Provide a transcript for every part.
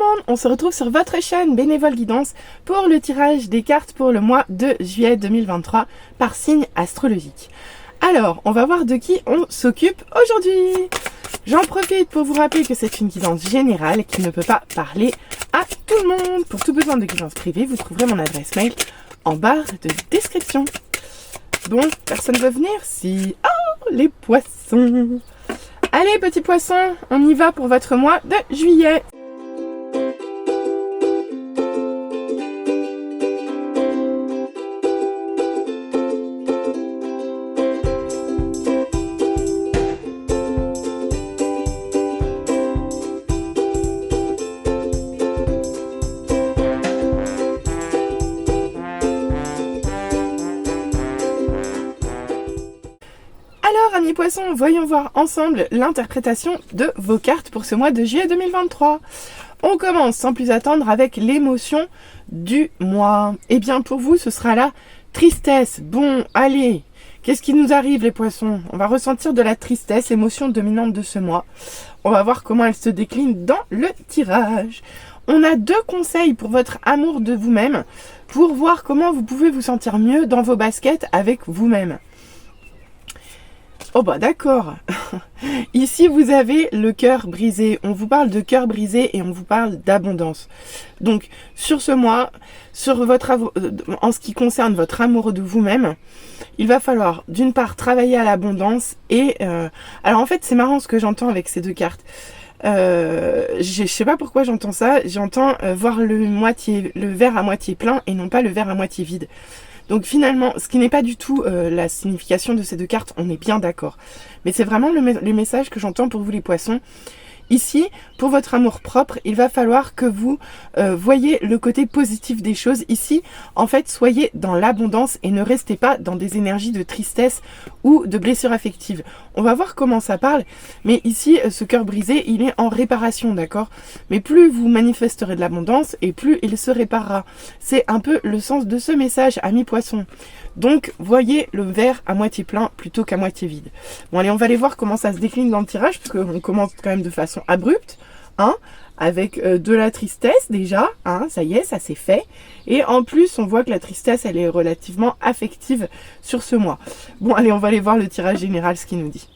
le monde, on se retrouve sur votre chaîne Bénévole Guidance pour le tirage des cartes pour le mois de juillet 2023 par signe astrologique. Alors, on va voir de qui on s'occupe aujourd'hui. J'en profite pour vous rappeler que c'est une guidance générale qui ne peut pas parler à tout le monde. Pour tout besoin de guidance privée, vous trouverez mon adresse mail en barre de description. Bon, personne veut venir? Si. Oh, les poissons! Allez, petits poissons, on y va pour votre mois de juillet. Alors, amis poissons, voyons voir ensemble l'interprétation de vos cartes pour ce mois de juillet 2023. On commence sans plus attendre avec l'émotion du mois. Eh bien, pour vous, ce sera la tristesse. Bon, allez, qu'est-ce qui nous arrive, les poissons? On va ressentir de la tristesse, émotion dominante de ce mois. On va voir comment elle se décline dans le tirage. On a 2 conseils pour votre amour de vous-même, pour voir comment vous pouvez vous sentir mieux dans vos baskets avec vous-même. Oh bah d'accord. Ici vous avez le cœur brisé. On vous parle de cœur brisé et on vous parle d'abondance. Donc sur ce mois, en ce qui concerne votre amour de vous-même, il va falloir d'une part travailler à l'abondance et alors en fait c'est marrant ce que j'entends avec ces 2 cartes. Je sais pas pourquoi j'entends ça. J'entends voir le verre à moitié plein et non pas le verre à moitié vide. Donc finalement, ce qui n'est pas du tout la signification de ces 2 cartes, on est bien d'accord. Mais c'est vraiment le message que j'entends pour vous les poissons. Ici, pour votre amour propre, il va falloir que vous voyez le côté positif des choses. Ici, en fait, soyez dans l'abondance et ne restez pas dans des énergies de tristesse ou de blessure affective. On va voir comment ça parle. Mais ici, ce cœur brisé, il est en réparation, d'accord? Mais plus vous manifesterez de l'abondance et plus il se réparera. C'est un peu le sens de ce message, amis poissons. Donc, voyez le verre à moitié plein plutôt qu'à moitié vide. Bon, allez, on va aller voir comment ça se décline dans le tirage, parce qu'on commence quand même de façon abrupte, hein, avec de la tristesse déjà, hein, ça y est, ça c'est fait. Et en plus, on voit que la tristesse, elle est relativement affective sur ce mois. Bon, allez, on va aller voir le tirage général, ce qu'il nous dit.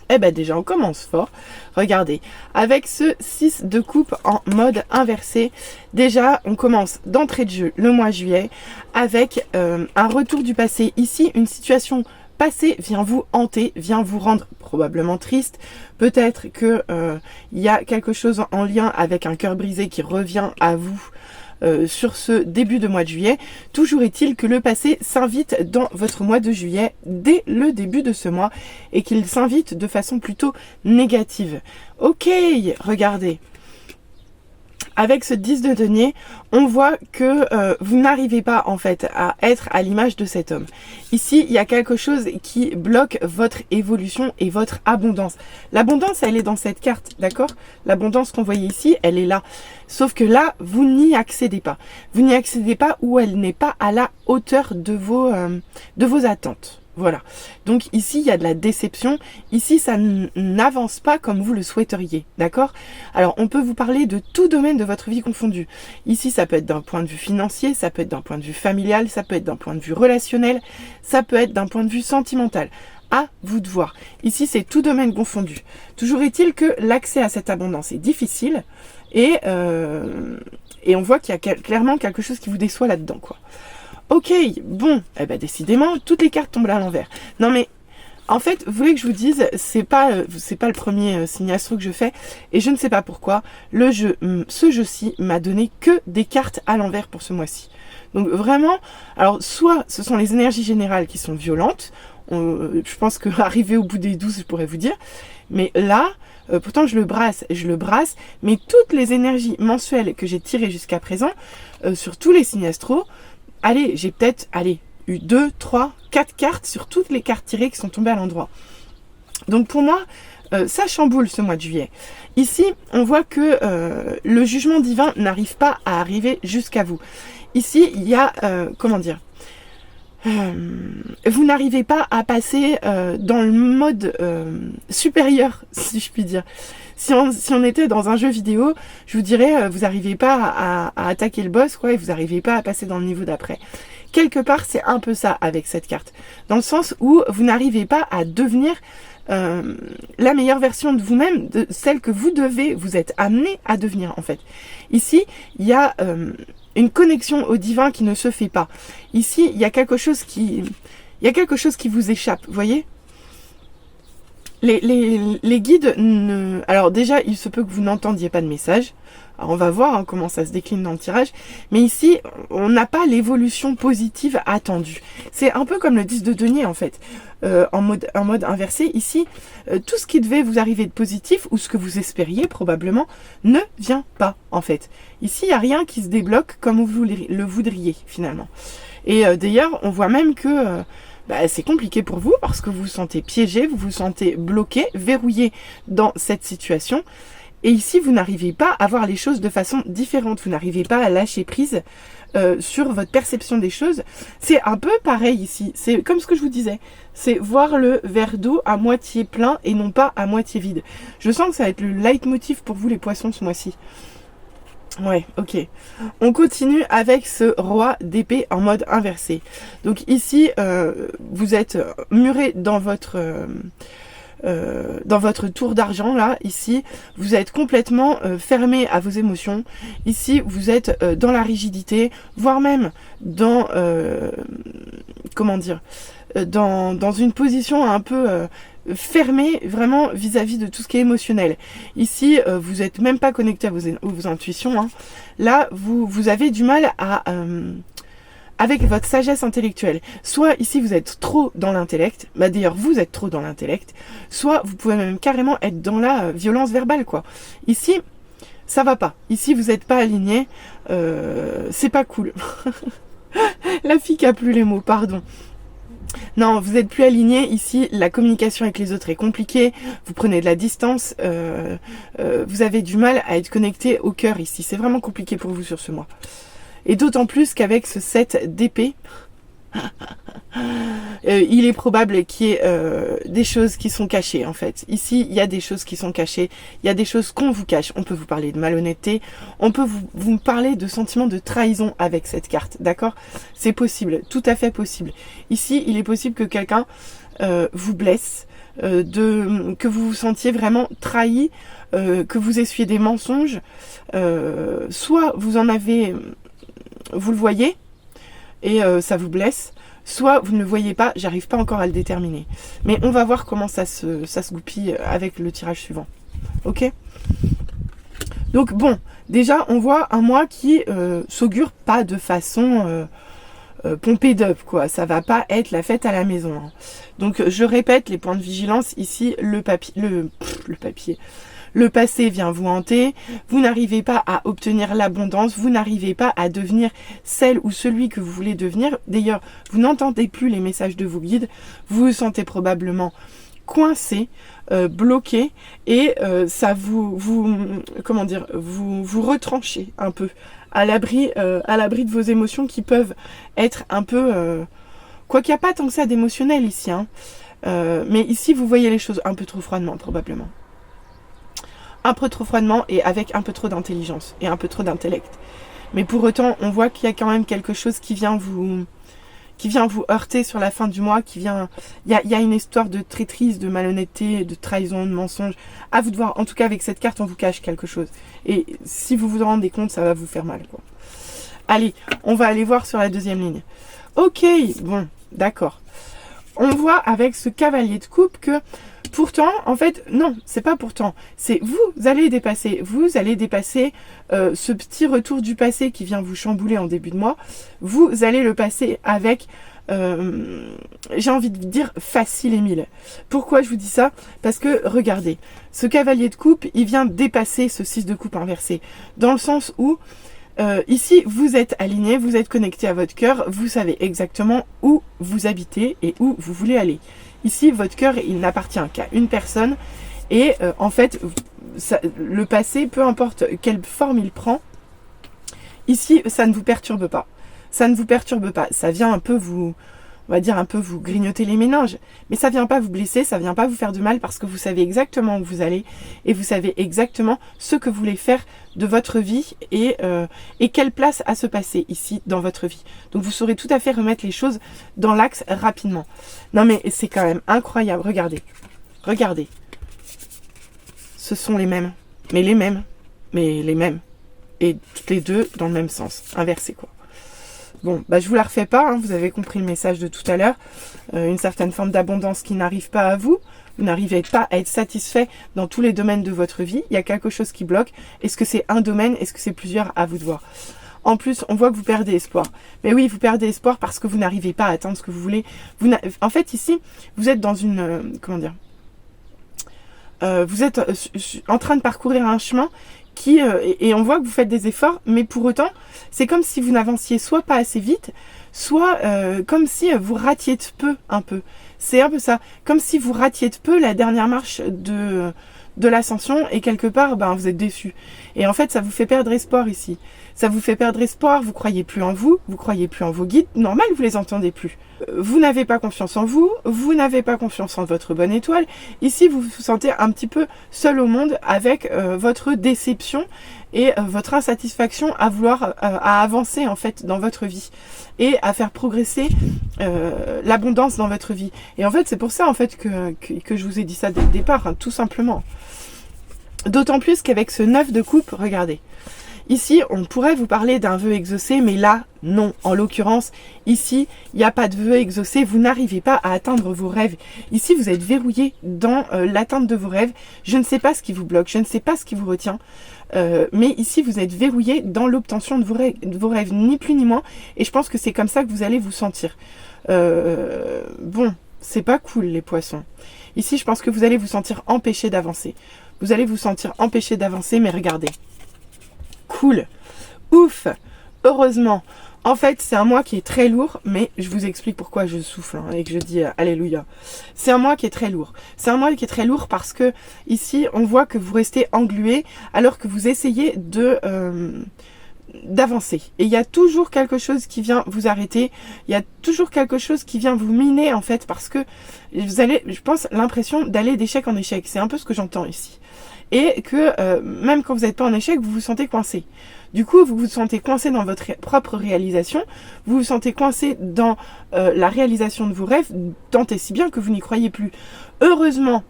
Eh ben déjà, on commence fort. Regardez, avec ce 6 de coupe en mode inversé, déjà, on commence d'entrée de jeu le mois de juillet avec un retour du passé. Ici, une situation passée vient vous hanter, vient vous rendre probablement triste. Peut-être que il y a quelque chose en lien avec un cœur brisé qui revient à vous. Sur ce début de mois de juillet. Toujours est-il que le passé s'invite dans votre mois de juillet dès le début de ce mois et qu'il s'invite de façon plutôt négative. Ok, regardez. Avec ce 10 de denier, on voit que vous n'arrivez pas en fait à être à l'image de cet homme. Ici, il y a quelque chose qui bloque votre évolution et votre abondance. L'abondance, elle est dans cette carte, d'accord? L'abondance qu'on voyait ici, elle est là. Sauf que là, vous n'y accédez pas. Vous n'y accédez pas ou elle n'est pas à la hauteur de vos attentes. Voilà. Donc ici, il y a de la déception. Ici, ça n'avance pas comme vous le souhaiteriez. D'accord? Alors, on peut vous parler de tout domaine de votre vie confondu. Ici, ça peut être d'un point de vue financier, ça peut être d'un point de vue familial, ça peut être d'un point de vue relationnel, ça peut être d'un point de vue sentimental. À vous de voir. Ici, c'est tout domaine confondu. Toujours est-il que l'accès à cette abondance est difficile et on voit qu'il y a clairement quelque chose qui vous déçoit là-dedans, quoi. Ok, bon, eh ben décidément, toutes les cartes tombent à l'envers. Non mais, en fait, vous voulez que je vous dise, c'est pas le premier signe astro que je fais, et je ne sais pas pourquoi, ce jeu-ci m'a donné que des cartes à l'envers pour ce mois-ci. Donc vraiment, alors soit ce sont les énergies générales qui sont violentes, je pense qu'arrivé au bout des 12, je pourrais vous dire, mais là, pourtant je le brasse, mais toutes les énergies mensuelles que j'ai tirées jusqu'à présent, sur tous les signes astro, allez, j'ai peut-être, eu 2, 3, 4 cartes sur toutes les cartes tirées qui sont tombées à l'endroit. Donc pour moi, ça chamboule ce mois de juillet. Ici, on voit que le jugement divin n'arrive pas à arriver jusqu'à vous. Ici, il y a, vous n'arrivez pas à passer dans le mode supérieur, si je puis dire. Si on était dans un jeu vidéo, je vous dirais, vous n'arrivez pas à attaquer le boss, quoi, et vous n'arrivez pas à passer dans le niveau d'après. Quelque part, c'est un peu ça avec cette carte. Dans le sens où vous n'arrivez pas à devenir la meilleure version de vous-même, de celle que vous êtes amené à devenir, en fait. Ici, il y a une connexion au divin qui ne se fait pas. Ici, il y a quelque chose qui vous échappe, vous voyez ? Les guides, alors déjà, il se peut que vous n'entendiez pas de message. Alors on va voir comment ça se décline dans le tirage. Mais ici, on n'a pas l'évolution positive attendue. C'est un peu comme le 10 de denier en fait. En mode inversé, ici, tout ce qui devait vous arriver de positif, ou ce que vous espériez probablement, ne vient pas en fait. Ici, il n'y a rien qui se débloque comme vous le voudriez finalement. Et d'ailleurs, on voit même que... c'est compliqué pour vous parce que vous vous sentez piégé, vous vous sentez bloqué, verrouillé dans cette situation. Et ici, vous n'arrivez pas à voir les choses de façon différente. Vous n'arrivez pas à lâcher prise sur votre perception des choses. C'est un peu pareil ici. C'est comme ce que je vous disais. C'est voir le verre d'eau à moitié plein et non pas à moitié vide. Je sens que ça va être le leitmotiv pour vous les poissons ce mois-ci. Ouais, ok. On continue avec ce roi d'épée en mode inversé. Donc ici, vous êtes muré dans votre tour d'argent, là, ici, vous êtes complètement fermé à vos émotions. Ici, vous êtes dans la rigidité, voire même dans, dans une position un peu... fermé vraiment vis-à-vis de tout ce qui est émotionnel. Ici, vous n'êtes même pas connecté à vos intuitions. Hein. Là, vous avez du mal à... avec votre sagesse intellectuelle. Soit ici, vous êtes trop dans l'intellect. D'ailleurs, vous êtes trop dans l'intellect. Soit vous pouvez même carrément être dans la violence verbale, quoi. Ici, ça va pas. Ici, vous n'êtes pas aligné. C'est pas cool. La fille qui a plus les mots, pardon. Non, vous n'êtes plus aligné. Ici, la communication avec les autres est compliquée. Vous prenez de la distance. Vous avez du mal à être connecté au cœur ici. C'est vraiment compliqué pour vous sur ce mois. Et d'autant plus qu'avec ce 7 d'épée, il est probable qu'il y ait des choses qui sont cachées en fait. Ici, il y a des choses qui sont cachées. Il y a des choses qu'on vous cache. On peut vous parler de malhonnêteté. On peut vous parler de sentiments de trahison avec cette carte. D'accord ? C'est possible. Tout à fait possible. Ici, il est possible que quelqu'un vous blesse. Que vous vous sentiez vraiment trahi. Que vous essuyez des mensonges. Soit vous en avez... Vous le voyez et ça vous blesse, soit vous ne le voyez pas, j'arrive pas encore à le déterminer. Mais on va voir comment ça se goupille avec le tirage suivant. Ok ? Donc bon, déjà on voit un mois qui s'augure pas de façon pompée d'up, quoi. Ça va pas être la fête à la maison. Hein. Donc je répète les points de vigilance ici, le papier. Le passé vient vous hanter, vous n'arrivez pas à obtenir l'abondance, vous n'arrivez pas à devenir celle ou celui que vous voulez devenir. D'ailleurs, vous n'entendez plus les messages de vos guides, vous vous sentez probablement coincé, bloqué, et ça vous retranchez un peu à l'abri de vos émotions qui peuvent être un peu... quoi qu'il n'y a pas tant que ça d'émotionnel ici, hein. Mais ici, vous voyez les choses un peu trop froidement, probablement. Un peu trop froidement et avec un peu trop d'intelligence et un peu trop d'intellect. Mais pour autant, on voit qu'il y a quand même quelque chose qui vient vous heurter sur la fin du mois, il y a une histoire de traîtrise, de malhonnêteté, de trahison, de mensonge. À vous de voir. En tout cas, avec cette carte, on vous cache quelque chose. Et si vous vous en rendez compte, ça va vous faire mal, quoi. Allez, on va aller voir sur la deuxième ligne. Ok, bon, d'accord. On voit avec ce cavalier de coupe que pourtant, en fait, non, c'est pas pourtant. C'est vous allez dépasser ce petit retour du passé qui vient vous chambouler en début de mois. Vous allez le passer avec, j'ai envie de dire, facile et mille. Pourquoi je vous dis ça ? Parce que, regardez, ce cavalier de coupe, il vient dépasser ce 6 de coupe inversé. Dans le sens où, ici, vous êtes aligné, vous êtes connecté à votre cœur, vous savez exactement où vous habitez et où vous voulez aller. Ici, votre cœur, il n'appartient qu'à une personne et en fait, le passé, peu importe quelle forme il prend, ici, ça ne vous perturbe pas. Ça ne vous perturbe pas. Ça vient un peu vous on va dire un peu vous grignoter les méninges. Mais ça vient pas vous blesser, ça vient pas vous faire du mal parce que vous savez exactement où vous allez et vous savez exactement ce que vous voulez faire de votre vie et quelle place à se passer ici dans votre vie. Donc vous saurez tout à fait remettre les choses dans l'axe rapidement. Non mais c'est quand même incroyable, regardez. Regardez. Ce sont les mêmes, mais les mêmes, mais les mêmes. Et toutes les deux dans le même sens, inversé quoi. Bon, bah je vous la refais pas, hein, vous avez compris le message de tout à l'heure. Une certaine forme d'abondance qui n'arrive pas à vous. Vous n'arrivez pas à être satisfait dans tous les domaines de votre vie. Il y a quelque chose qui bloque. Est-ce que c'est un domaine? Est-ce que c'est plusieurs? À vous de voir. En plus, on voit que vous perdez espoir. Mais oui, vous perdez espoir parce que vous n'arrivez pas à atteindre ce que vous voulez. En fait, ici, vous êtes dans une... comment dire, vous êtes en train de parcourir un chemin et on voit que vous faites des efforts, mais pour autant, c'est comme si vous n'avanciez soit pas assez vite, soit comme si vous ratiez de peu un peu. C'est un peu ça, comme si vous ratiez de peu la dernière marche de l'ascension et quelque part, vous êtes déçu. Et en fait, ça vous fait perdre espoir ici. Ça vous fait perdre espoir, vous croyez plus en vous croyez plus en vos guides. Normal, vous les entendez plus. Vous n'avez pas confiance en vous, vous n'avez pas confiance en votre bonne étoile. Ici, vous vous sentez un petit peu seul au monde avec votre déception et votre insatisfaction à vouloir à avancer en fait dans votre vie et à faire progresser l'abondance dans votre vie. Et en fait, c'est pour ça en fait que je vous ai dit ça dès le départ, hein, tout simplement. D'autant plus qu'avec ce 9 de coupe, regardez. Ici, on pourrait vous parler d'un vœu exaucé, mais là, non. En l'occurrence, ici, il n'y a pas de vœu exaucé. Vous n'arrivez pas à atteindre vos rêves. Ici, vous êtes verrouillé dans l'atteinte de vos rêves. Je ne sais pas ce qui vous bloque, je ne sais pas ce qui vous retient. Mais ici, vous êtes verrouillé dans l'obtention de vos rêves, ni plus ni moins. Et je pense que c'est comme ça que vous allez vous sentir. Bon, c'est pas cool, les poissons. Ici, je pense que vous allez vous sentir empêché d'avancer. Vous allez vous sentir empêché d'avancer, mais regardez. Cool, ouf, heureusement. En fait, c'est un mois qui est très lourd, mais je vous explique pourquoi je souffle et que je dis alléluia. C'est un mois qui est très lourd. C'est un mois qui est très lourd parce que ici, on voit que vous restez englué alors que vous essayez d'avancer. Et il y a toujours quelque chose qui vient vous arrêter. Il y a toujours quelque chose qui vient vous miner en fait parce que vous avez, je pense, l'impression d'aller d'échec en échec. C'est un peu ce que j'entends ici. Et que même quand vous n'êtes pas en échec, vous vous sentez coincé. Du coup, vous vous sentez coincé dans votre propre réalisation, vous vous sentez coincé dans la réalisation de vos rêves, tant et si bien que vous n'y croyez plus. Heureusement,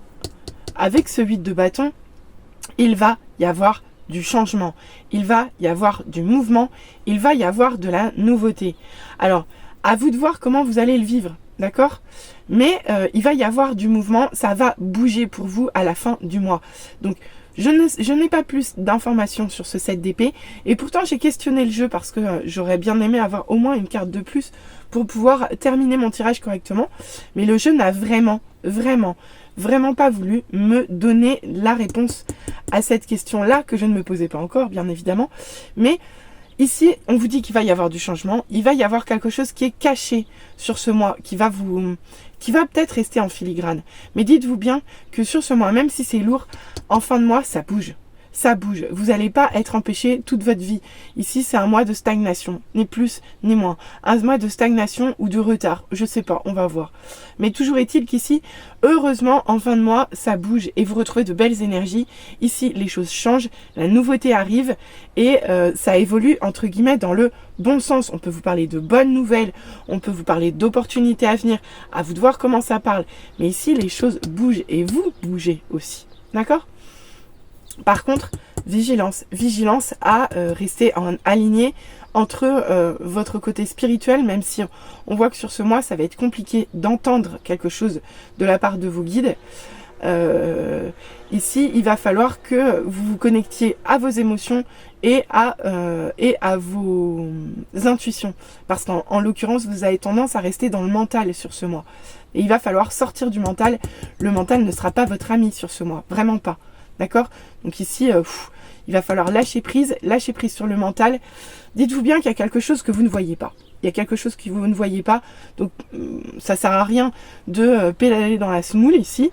avec ce 8 de bâton, il va y avoir du changement, il va y avoir du mouvement, il va y avoir de la nouveauté. Alors, à vous de voir comment vous allez le vivre. D'accord? Mais il va y avoir du mouvement, ça va bouger pour vous à la fin du mois. Donc, je n'ai pas plus d'informations sur ce 7 d'épée. Et pourtant, j'ai questionné le jeu parce que j'aurais bien aimé avoir au moins une carte de plus pour pouvoir terminer mon tirage correctement. Mais le jeu n'a vraiment pas voulu me donner la réponse à cette question-là que je ne me posais pas encore, bien évidemment. Mais ici, on vous dit qu'il va y avoir du changement, il va y avoir quelque chose qui est caché sur ce mois, qui va peut-être rester en filigrane. Mais dites-vous bien que sur ce mois, même si c'est lourd, en fin de mois, ça bouge. Ça bouge. Vous n'allez pas être empêché toute votre vie. Ici, c'est un mois de stagnation, ni plus ni moins. Un mois de stagnation ou de retard. Je sais pas, on va voir. Mais toujours est-il qu'ici, heureusement, en fin de mois, ça bouge et vous retrouvez de belles énergies. Ici, les choses changent, la nouveauté arrive et ça évolue, entre guillemets, dans le bon sens. On peut vous parler de bonnes nouvelles, on peut vous parler d'opportunités à venir. À vous de voir comment ça parle. Mais ici, les choses bougent et vous bougez aussi. D'accord ? Par contre, vigilance à rester aligné entre votre côté spirituel, même si on voit que sur ce mois, ça va être compliqué d'entendre quelque chose de la part de vos guides. Ici, il va falloir que vous vous connectiez à vos émotions et à vos intuitions. Parce qu'en l'occurrence, vous avez tendance à rester dans le mental sur ce mois. Et il va falloir sortir du mental. Le mental ne sera pas votre ami sur ce mois, vraiment pas. D'accord? Donc ici, il va falloir lâcher prise sur le mental. Dites-vous bien qu'il y a quelque chose que vous ne voyez pas. Il y a quelque chose que vous ne voyez pas. Donc ça sert à rien de pédaler dans la semoule ici.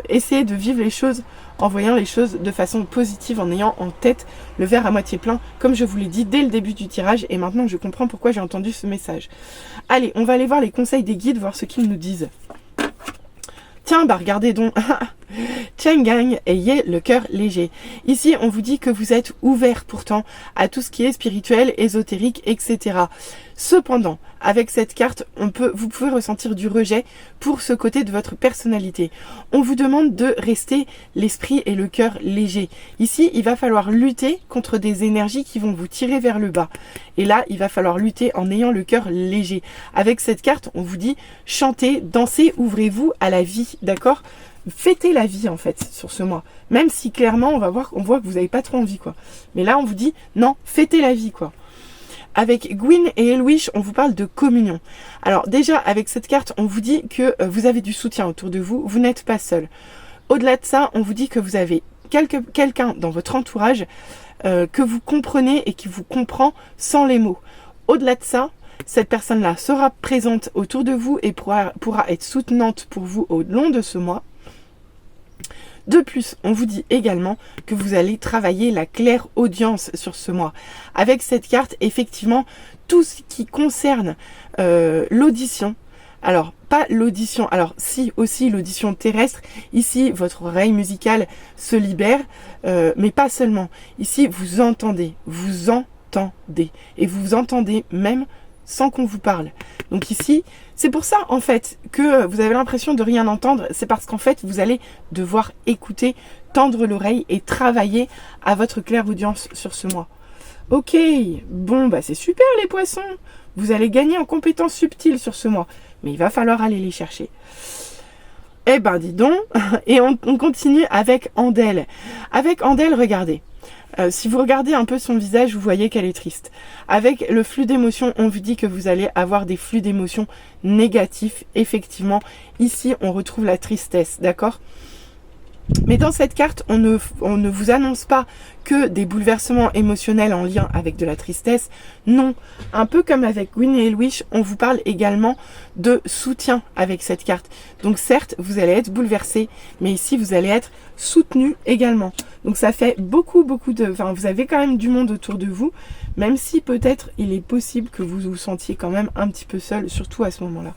essayez de vivre les choses en voyant les choses de façon positive, en ayant en tête le verre à moitié plein, comme je vous l'ai dit dès le début du tirage, et maintenant je comprends pourquoi j'ai entendu ce message. Allez, on va aller voir les conseils des guides, voir ce qu'ils nous disent. Tiens, bah regardez donc, Tiens gang, ayez le cœur léger. Ici, on vous dit que vous êtes ouvert pourtant à tout ce qui est spirituel, ésotérique, etc. Cependant, avec cette carte, vous pouvez ressentir du rejet pour ce côté de votre personnalité. On vous demande de rester l'esprit et le cœur léger. Ici, il va falloir lutter contre des énergies qui vont vous tirer vers le bas. Et là, il va falloir lutter en ayant le cœur léger. Avec cette carte, on vous dit chantez, dansez, ouvrez-vous à la vie, d'accord ? Fêtez la vie en fait sur ce mois. Même si clairement on voit que vous n'avez pas trop envie quoi. Mais là on vous dit non, fêtez la vie quoi. Avec Gwyn et Elwish, on vous parle de communion. Alors déjà avec cette carte, on vous dit que vous avez du soutien autour de vous, vous n'êtes pas seul. Au-delà de ça, on vous dit que vous avez quelqu'un dans votre entourage que vous comprenez et qui vous comprend sans les mots. Au-delà de ça, cette personne-là sera présente autour de vous et pourra être soutenante pour vous au long de ce mois. De plus, on vous dit également que vous allez travailler la clairaudience sur ce mois. Avec cette carte, effectivement, tout ce qui concerne l'audition, alors pas l'audition, alors si aussi l'audition terrestre, ici votre oreille musicale se libère, mais pas seulement. Ici, vous entendez, et vous entendez même sans qu'on vous parle. Donc ici, c'est pour ça en fait que vous avez l'impression de rien entendre, c'est parce qu'en fait vous allez devoir écouter, tendre l'oreille et travailler à votre clairaudience sur ce mois. Ok, bon bah c'est super les poissons, vous allez gagner en compétences subtiles sur ce mois, mais il va falloir aller les chercher. Eh ben dis donc, et on continue avec Andel. Avec Andel, regardez. Si vous regardez un peu son visage, vous voyez qu'elle est triste. Avec le flux d'émotions, on vous dit que vous allez avoir des flux d'émotions négatifs. Effectivement, ici, on retrouve la tristesse, d'accord ? Mais dans cette carte, on ne vous annonce pas que des bouleversements émotionnels en lien avec de la tristesse. Non, un peu comme avec Gwyn et Elwish, on vous parle également de soutien avec cette carte. Donc certes, vous allez être bouleversé, mais ici, vous allez être soutenu également. Donc ça fait beaucoup de... Enfin, vous avez quand même du monde autour de vous, même si peut-être il est possible que vous vous sentiez quand même un petit peu seul, surtout à ce moment-là.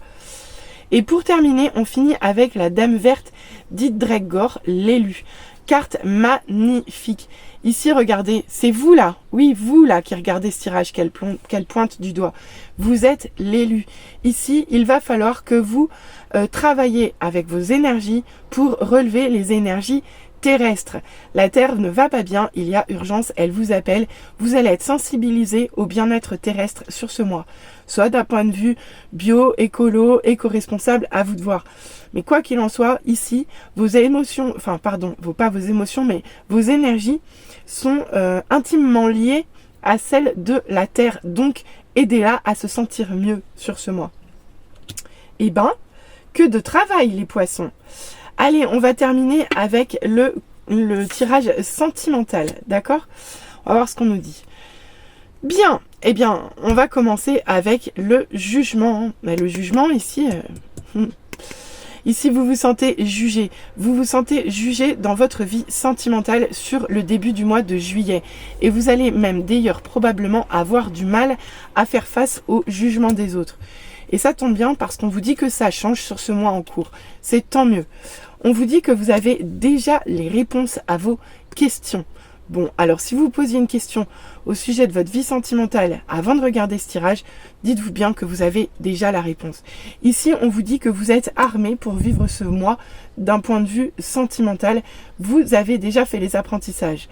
Et pour terminer, on finit avec la Dame Verte d'Yggdragor, l'élu. Carte magnifique. Ici, regardez, c'est vous là, oui, vous là qui regardez ce tirage qu'elle pointe du doigt. Vous êtes l'élu. Ici, il va falloir que vous travaillez avec vos énergies pour relever les énergies terrestre. La Terre ne va pas bien, il y a urgence, elle vous appelle. Vous allez être sensibilisé au bien-être terrestre sur ce mois. Soit d'un point de vue bio, écolo, éco-responsable, à vous de voir. Mais quoi qu'il en soit, ici, vos émotions, pas vos émotions, mais vos énergies sont intimement liées à celles de la Terre. Donc, aidez-la à se sentir mieux sur ce mois. Eh ben, que de travail les poissons! Allez, on va terminer avec le tirage sentimental, d'accord ? On va voir ce qu'on nous dit. Bien, eh bien, on va commencer avec le jugement. Mais le jugement, ici, ici, vous vous sentez jugé. Vous vous sentez jugé dans votre vie sentimentale sur le début du mois de juillet. Et vous allez même d'ailleurs probablement avoir du mal à faire face au jugement des autres. Et ça tombe bien parce qu'on vous dit que ça change sur ce mois en cours. C'est tant mieux. On vous dit que vous avez déjà les réponses à vos questions. Bon, alors si vous posiez une question au sujet de votre vie sentimentale avant de regarder ce tirage, dites-vous bien que vous avez déjà la réponse. Ici, on vous dit que vous êtes armé pour vivre ce mois d'un point de vue sentimental. Vous avez déjà fait les apprentissages.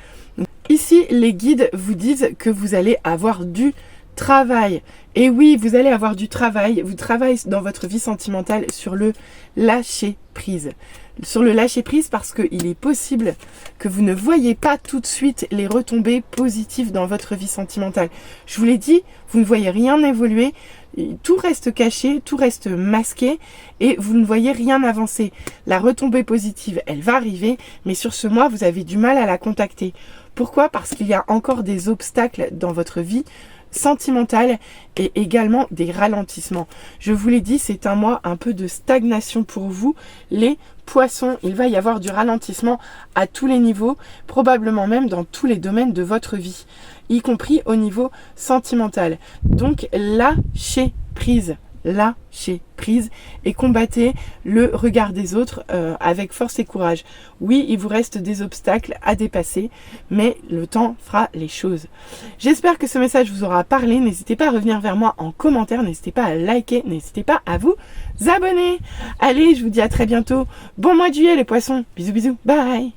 Ici, les guides vous disent que vous allez avoir du travail. Et oui, vous allez avoir du travail. Vous travaillez dans votre vie sentimentale sur le lâcher prise. Sur le lâcher prise parce qu'il est possible que vous ne voyez pas tout de suite les retombées positives dans votre vie sentimentale. Je vous l'ai dit, vous ne voyez rien évoluer, tout reste caché, tout reste masqué et vous ne voyez rien avancer. La retombée positive, elle va arriver, mais sur ce mois, vous avez du mal à la contacter. Pourquoi ? Parce qu'il y a encore des obstacles dans votre vie sentimentale et également des ralentissements. Je vous l'ai dit, c'est un mois un peu de stagnation pour vous, les Poissons. Il va y avoir du ralentissement à tous les niveaux, probablement même dans tous les domaines de votre vie, y compris au niveau sentimental. Donc lâchez prise. Lâchez prise et combattez le regard des autres avec force et courage. Oui, il vous reste des obstacles à dépasser, mais le temps fera les choses. J'espère que ce message vous aura parlé. N'hésitez pas à revenir vers moi en commentaire, n'hésitez pas à liker, n'hésitez pas à vous abonner. Allez, je vous dis à très bientôt. Bon mois de juillet les poissons. Bisous bisous, bye.